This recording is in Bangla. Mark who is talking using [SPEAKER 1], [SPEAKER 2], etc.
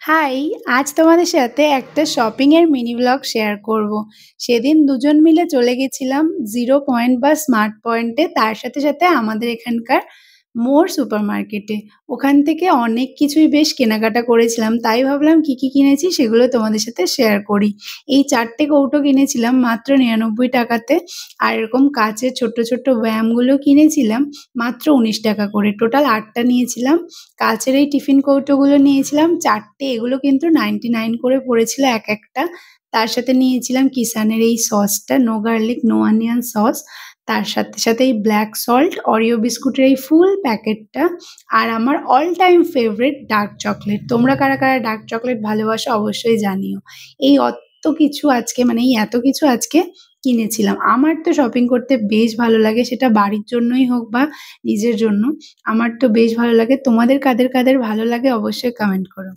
[SPEAKER 1] হাই! আজ তোমাদের সাথে একটা শপিং এর মিনি ভ্লগ শেয়ার করব। সেদিন দুজন মিলে চলে গেছিলাম জিরো পয়েন্ট বা স্মার্ট পয়েন্টে, তার সাথে সাথে আমাদের এখানকার মোর সুপারমার্কেটে। ওখান থেকে অনেক কিছুই বেশ কেনাকাটা করেছিলাম। তাই ভাবলাম কি, কি কিনেছি সেগুলো তোমাদের সাথে শেয়ার করি। এই ৪ টে কৌটো কিনেছিলাম মাত্র ৳৯৯ তে। আর এরকম কাঁচের ছোট্ট, ছোট্ট ব্যায়ামগুলো কিনেছিলাম মাত্র ৳১৯ করে। টোটাল ৮ টা নিয়েছিলাম। কাঁচের এই টিফিন কৌটোগুলো নিয়েছিলাম ৪ টে, এগুলো কিন্তু 99 করে পড়েছিল এক একটা। তার সাথে নিয়েছিলাম কিষানের এই সসটা, no garlic no onion sauce. তার সাথে সাথে এই ব্ল্যাক সল্ট, অরিও বিস্কুটের এই ফুল প্যাকেটটা, আর আমার all time favourite dark chocolate. তোমরা কারা কারা ডার্ক চকলেট ভালোবাসো অবশ্যই জানিও। এই অত্ত কিছু আজকে, মানে এই এত কিছু আজকে কিনেছিলাম। আমার তো শপিং করতে বেশ ভালো লাগে, সেটা বাড়ির জন্যই হোক বা নিজের জন্য। আমার তো বেশ ভালো লাগে। তোমাদের কাদের, কাদের ভালো লাগে অবশ্যই কমেন্ট করো।